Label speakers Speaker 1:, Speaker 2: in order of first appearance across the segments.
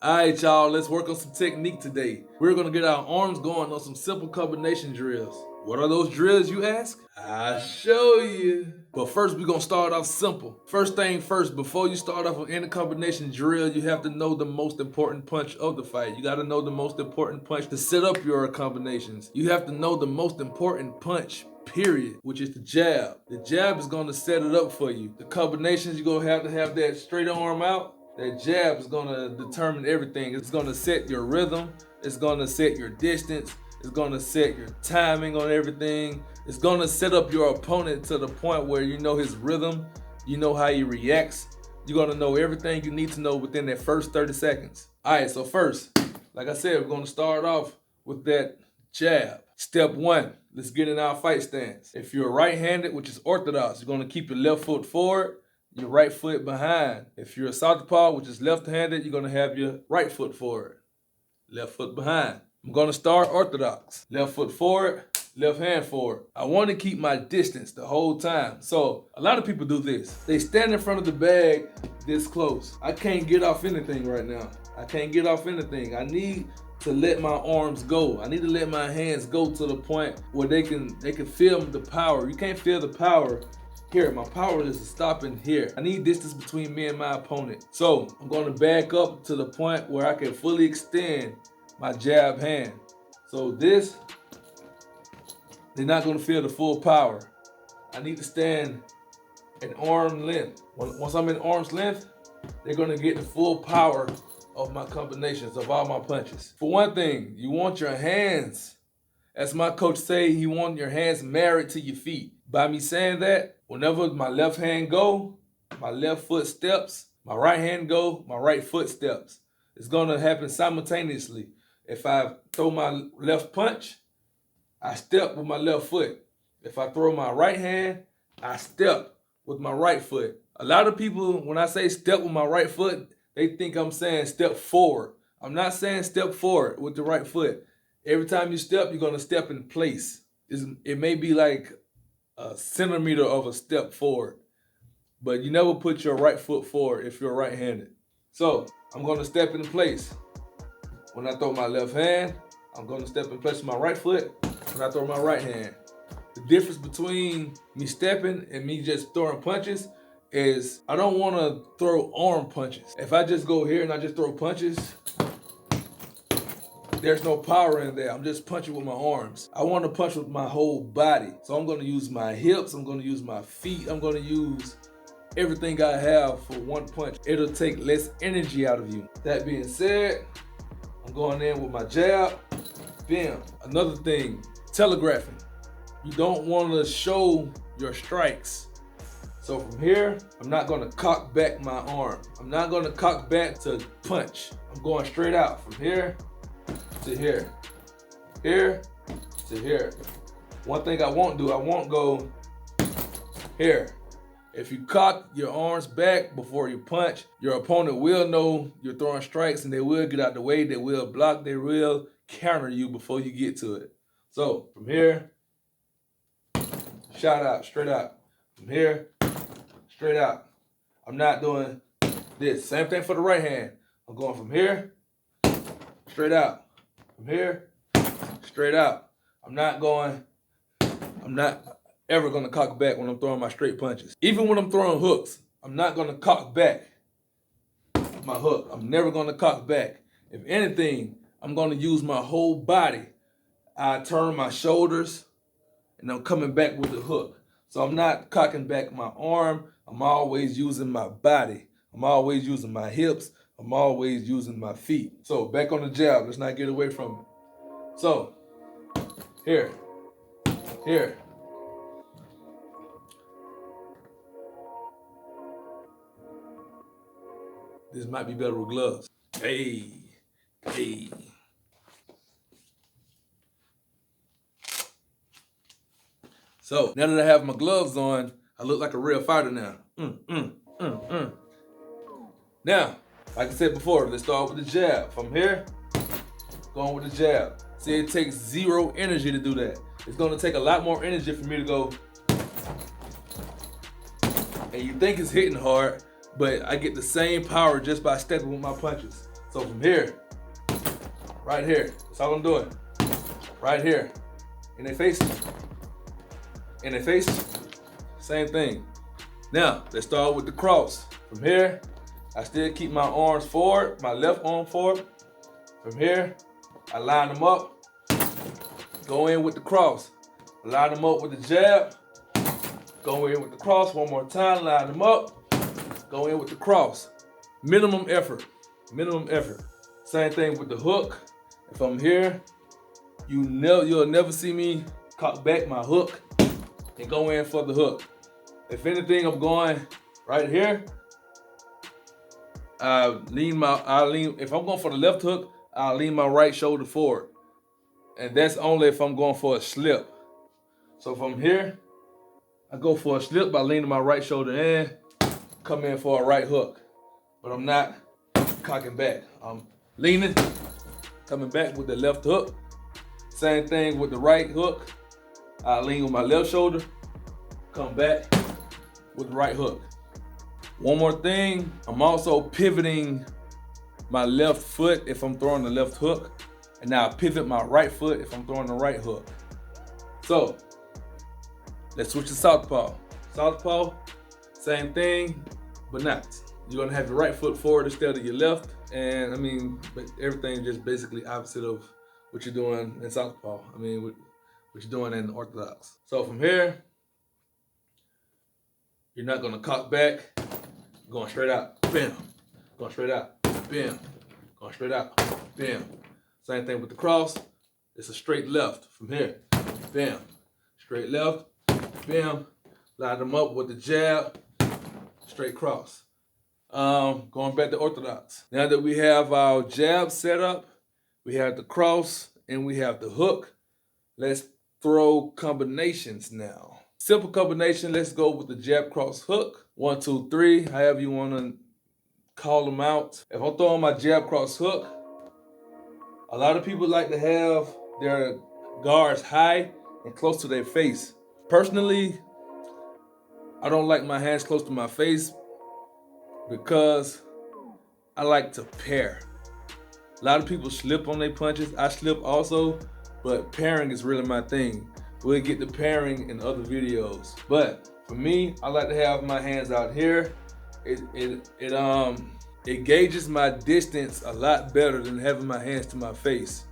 Speaker 1: All right, y'all, let's work on some technique today. We're gonna get our arms going on some simple combination drills. What are those drills, you ask? I'll show you. But first, we're gonna start off simple. First thing first, before you start off with any combination drill, you have to know the most important punch of the fight. You gotta know the most important punch to set up your combinations. You have to know the most important punch, period, which is the jab. The jab is gonna set it up for you. The combinations, you're gonna have that straight arm out. That jab is gonna determine everything. It's gonna set your rhythm. It's gonna set your distance. It's gonna set your timing on everything. It's gonna set up your opponent to the point where you know his rhythm, you know how he reacts. You're gonna know everything you need to know within that first 30 seconds. All right, so first, like I said, we're gonna start off with that jab. Step one, let's get in our fight stance. If you're right-handed, which is orthodox, you're gonna keep your left foot forward, your right foot behind. If you're a southpaw, which is left-handed, you're gonna have your right foot forward, left foot behind. I'm gonna start orthodox. Left foot forward, left hand forward. I wanna keep my distance the whole time. So a lot of people do this. They stand in front of the bag this close. I can't get off anything right now. I can't get off anything. I need to let my arms go. I need to let my hands go to the point where they can feel the power. You can't feel the power here. My power is stopping here. I need distance between me and my opponent. So I'm gonna back up to the point where I can fully extend my jab hand. So this, they're not gonna feel the full power. I need to stand at arm length. Once I'm in arm's length, they're gonna get the full power of my combinations, of all my punches. For one thing, you want your hands, as my coach say, you want your hands married to your feet. By me saying that, whenever my left hand go, my left foot steps, my right hand go, my right foot steps. It's gonna happen simultaneously. If I throw my left punch, I step with my left foot. If I throw my right hand, I step with my right foot. A lot of people, when I say step with my right foot, they think I'm saying step forward. I'm not saying step forward with the right foot. Every time you step, you're gonna step in place. It may be like a centimeter of a step forward, but you never put your right foot forward if you're right-handed. So I'm gonna step in place. When I throw my left hand, I'm gonna step in place with my right foot when I throw my right hand. The difference between me stepping and me just throwing punches is I don't wanna throw arm punches. If I just go here and I just throw punches, there's no power in there. I'm just punching with my arms. I want to punch with my whole body. So I'm going to use my hips. I'm going to use my feet. I'm going to use everything I have for one punch. It'll take less energy out of you. That being said, I'm going in with my jab. Bam. Another thing, telegraphing. You don't want to show your strikes. So from here, I'm not going to cock back my arm. I'm not going to cock back to punch. I'm going straight out from here to here, here to here. One thing I won't do, I won't go here. If you cock your arms back before you punch, your opponent will know you're throwing strikes and they will get out the way, they will block, they will counter you before you get to it. So from here, shot out, straight out. From here, straight out. I'm not doing this. Same thing for the right hand. I'm going from here, straight out. From here, straight out. I'm not ever gonna cock back when I'm throwing my straight punches. Even when I'm throwing hooks, I'm not gonna cock back my hook. I'm never gonna cock back. If anything, I'm gonna use my whole body. I turn my shoulders and I'm coming back with the hook. So I'm not cocking back my arm. I'm always using my body. I'm always using my hips. I'm always using my feet. So back on the jab, let's not get away from it. So, here, here. This might be better with gloves. Hey, hey. So now that I have my gloves on, I look like a real fighter now. Now, like I said before, let's start with the jab. From here, going with the jab. See, it takes zero energy to do that. It's gonna take a lot more energy for me to go. And you think it's hitting hard, but I get the same power just by stepping with my punches. So from here, right here, that's all I'm doing. Right here, in their face, same thing. Now, let's start with the cross. From here, I still keep my arms forward, my left arm forward. From here, I line them up, go in with the cross. Line them up with the jab, go in with the cross one more time, line them up, go in with the cross. Minimum effort. Same thing with the hook. If I'm here, you'll never see me cock back my hook and go in for the hook. If anything, I'm going right here. If I'm going for the left hook, I'll lean my right shoulder forward. And that's only if I'm going for a slip. So if I'm here, I go for a slip by leaning my right shoulder in, come in for a right hook. But I'm not cocking back. I'm leaning, coming back with the left hook. Same thing with the right hook. I lean with my left shoulder, come back with the right hook. One more thing, I'm also pivoting my left foot if I'm throwing the left hook, and now I pivot my right foot if I'm throwing the right hook. So, let's switch to southpaw. Southpaw, same thing, but not. You're gonna have your right foot forward instead of your left, and everything just basically opposite of what you're doing in southpaw. What you're doing in orthodox. So from here, you're not gonna cock back, going straight out, bam, going straight out, bam, going straight out, bam. Same thing with the cross, it's a straight left from here, bam, straight left, bam, line them up with the jab, straight cross. Going back to orthodox. Now that we have our jab set up, we have the cross, and we have the hook, let's throw combinations now. Simple combination, let's go with the jab, cross, hook. 1, 2, 3, however you want to call them out. If I'm throwing my jab, cross, hook, a lot of people like to have their guards high and close to their face. Personally, I don't like my hands close to my face because I like to pair. A lot of people slip on their punches. I slip also, but pairing is really my thing. We'll get to pairing in other videos. But for me, I like to have my hands out here. It gauges my distance a lot better than having my hands to my face.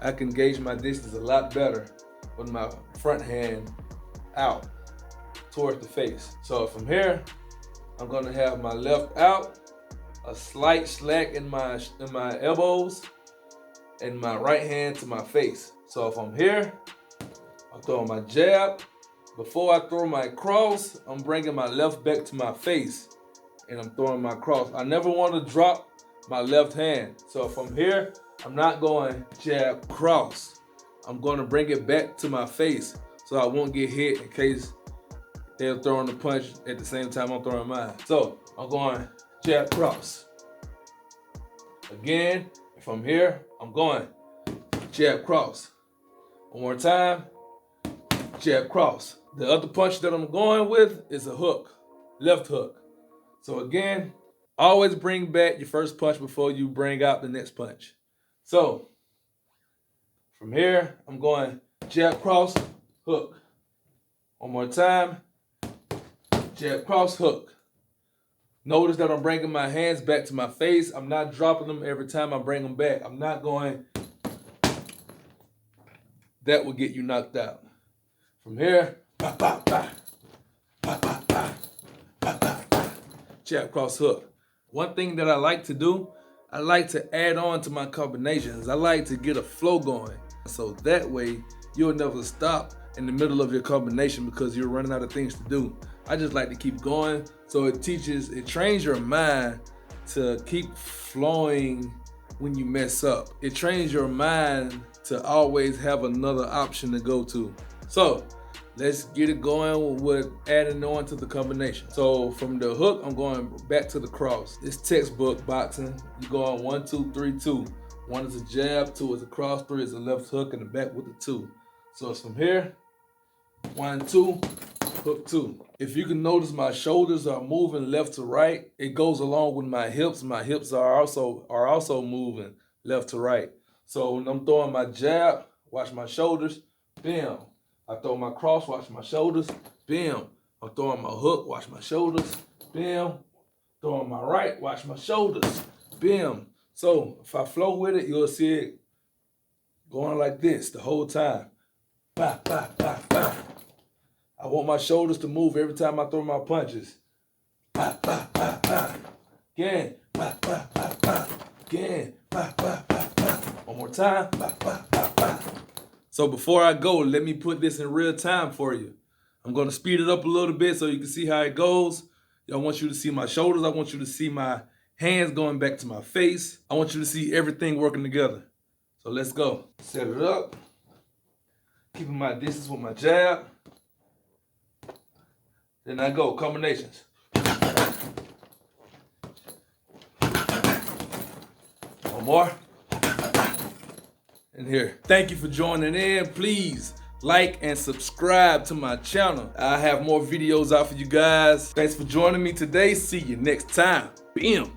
Speaker 1: I can gauge my distance a lot better with my front hand out towards the face. So from here, I'm gonna have my left out, a slight slack in my elbows, and my right hand to my face. So if I'm here, I'm throwing my jab. Before I throw my cross, I'm bringing my left back to my face, and I'm throwing my cross. I never want to drop my left hand. So if I'm here, I'm not going jab, cross. I'm going to bring it back to my face so I won't get hit in case they're throwing the punch at the same time I'm throwing mine. So I'm going jab, cross. Again, if I'm here, I'm going jab, cross. One more time, jab, cross. The other punch that I'm going with is a hook, left hook. So again, always bring back your first punch before you bring out the next punch. So from here, I'm going jab, cross, hook. One more time, jab, cross, hook. Notice that I'm bringing my hands back to my face. I'm not dropping them every time I bring them back. I'm not going, that will get you knocked out. From here, bah, bah, bah, bah, bah, bah, bah, bah, bah. Jab, cross, hook. One thing that I like to do, I like to add on to my combinations. I like to get a flow going. So that way, you'll never stop in the middle of your combination because you're running out of things to do. I just like to keep going. So it trains your mind to keep flowing when you mess up. It trains your mind to always have another option to go to. So let's get it going with adding on to the combination. So from the hook, I'm going back to the cross. It's textbook boxing. You go on 1, 2, 3, 2. 1 is a jab, 2 is a cross, 3 is a left hook, and the back with the 2. So it's from here, 1, 2, Hook 2. If you can notice, my shoulders are moving left to right. It goes along with my hips. My hips are also moving left to right. So when I'm throwing my jab, watch my shoulders, bam. I throw my cross, watch my shoulders, bam. I'm throwing my hook, watch my shoulders, bam. Throwing my right, watch my shoulders, bam. So if I flow with it, you'll see it going like this the whole time. Bah, bah, bah, bah. I want my shoulders to move every time I throw my punches. Bah, bah, bah, bah. Again, bah, bah, bah, bah. Again, bah, bah, bah, bah. One more time, bah, bah, bah, bah. So before I go, let me put this in real time for you. I'm gonna speed it up a little bit so you can see how it goes. I want you to see my shoulders. I want you to see my hands going back to my face. I want you to see everything working together. So let's go. Set it up. Keeping my distance with my jab. Then I go, combinations. One more. And here. Thank you for joining in. Please like and subscribe to my channel. I have more videos out for you guys. Thanks for joining me today. See you next time. Bam.